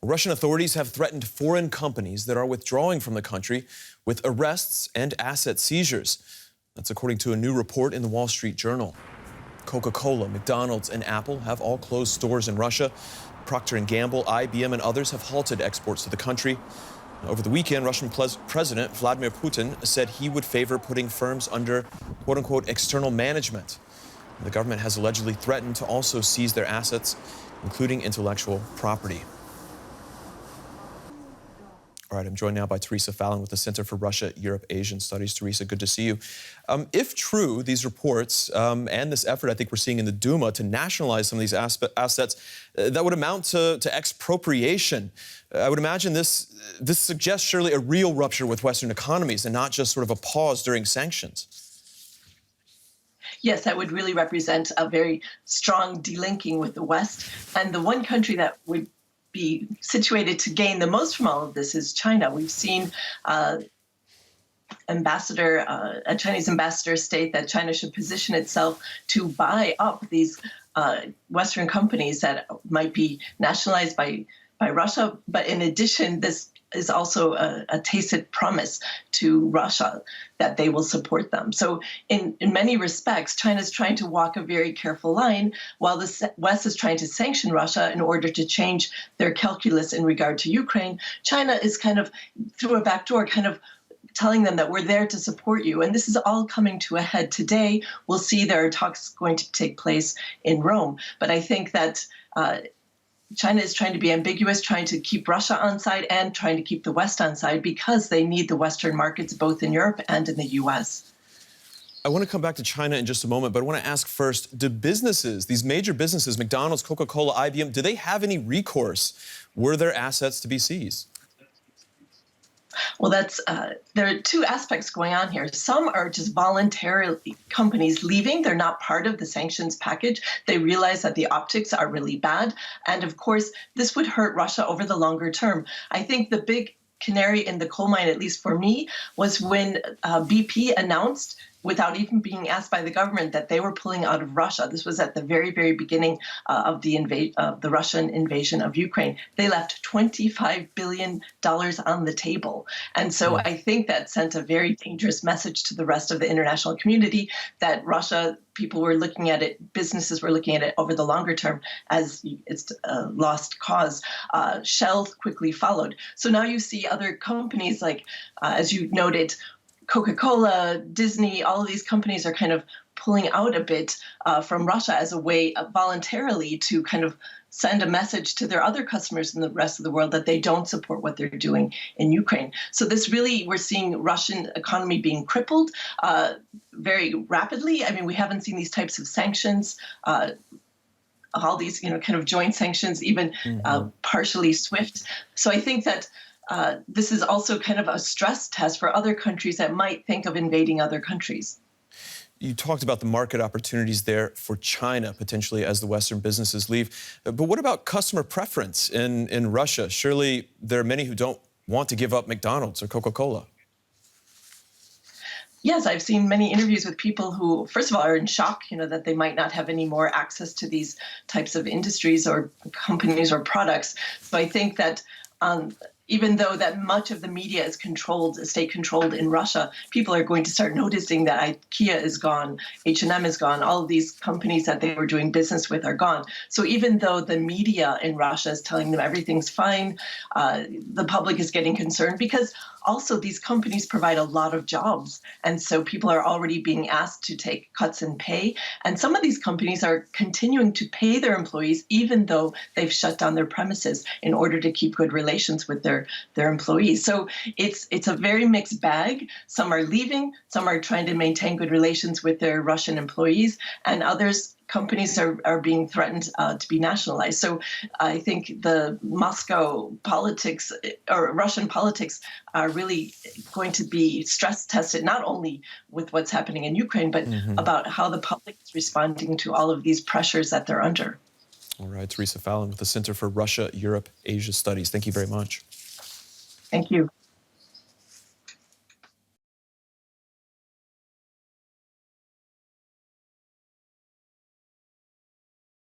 Russian authorities have threatened foreign companies that are withdrawing from the country with arrests and asset seizures. That's according to a new report in the Wall Street Journal. Coca-Cola, McDonald's, and Apple have all closed stores in Russia. Procter Gamble, IBM, and others have halted exports to the country. Over the weekend, Russian President Vladimir Putin said he would favor putting firms under quote-unquote external management. The government has allegedly threatened to also seize their assets, including intellectual property. All right, I'm joined now by Teresa Fallon with the Center for Russia, Europe, Asian Studies. Teresa, good to see you. If true, these reports and this effort I think we're seeing in the Duma to nationalize some of these assets, that would amount to expropriation. I would imagine this suggests surely a real rupture with Western economies and not just sort of a pause during sanctions. Yes, that would really represent a very strong delinking with the West. And the one country that would be situated to gain the most from all of this is China. We've seen a Chinese ambassador state that China should position itself to buy up these Western companies that might be nationalized by Russia. But in addition, this is also a tacit promise to Russia that they will support them. So in many respects, China is trying to walk a very careful line while the West is trying to sanction Russia in order to change their calculus in regard to Ukraine. China is kind of, through a back door, kind of telling them that we're there to support you. And this is all coming to a head today. We'll see there are talks going to take place in Rome. But I think that China is trying to be ambiguous, trying to keep Russia on side and trying to keep the West on side because they need the Western markets both in Europe and in the U.S. I want to come back to China in just a moment, but I want to ask first, do businesses, these major businesses, McDonald's, Coca-Cola, IBM, do they have any recourse were their assets to be seized? Well, there are two aspects going on here. Some are just voluntarily companies leaving. They're not part of the sanctions package. They realize that the optics are really bad. And of course, this would hurt Russia over the longer term. I think the big canary in the coal mine, at least for me, was when BP announced, without even being asked by the government, that they were pulling out of Russia. This was at the very, very beginning of the Russian invasion of Ukraine. They left $25 billion on the table. And so I think that sent a very dangerous message to the rest of the international community that Russia, people were looking at it, businesses were looking at it over the longer term as it's a lost cause. Shell quickly followed. So now you see other companies like, as you noted, Coca-Cola, Disney, all of these companies are kind of pulling out a bit from Russia as a way voluntarily to kind of send a message to their other customers in the rest of the world that they don't support what they're doing in Ukraine. So this really, we're seeing Russian economy being crippled very rapidly. I mean, we haven't seen these types of sanctions, all these, kind of joint sanctions, even partially SWIFT. So I think that this is also kind of a stress test for other countries that might think of invading other countries. You talked about the market opportunities there for China, potentially, as the Western businesses leave. But what about customer preference in Russia? Surely there are many who don't want to give up McDonald's or Coca-Cola. Yes, I've seen many interviews with people who, first of all, are in shock, that they might not have any more access to these types of industries or companies or products. So I think that even though that much of the media is state-controlled in Russia, people are going to start noticing that IKEA is gone, H&M is gone, all of these companies that they were doing business with are gone. So even though the media in Russia is telling them everything's fine, the public is getting concerned because also these companies provide a lot of jobs. And so people are already being asked to take cuts in pay. And some of these companies are continuing to pay their employees even though they've shut down their premises in order to keep good relations with their employees. So it's a very mixed bag. Some are leaving, some are trying to maintain good relations with their Russian employees, and companies are being threatened to be nationalized. So I think the Moscow politics or Russian politics are really going to be stress tested, not only with what's happening in Ukraine, but about how the public is responding to all of these pressures that they're under. All right, Teresa Fallon with the Center for Russia, Europe, Asia Studies. Thank you very much. Thank you.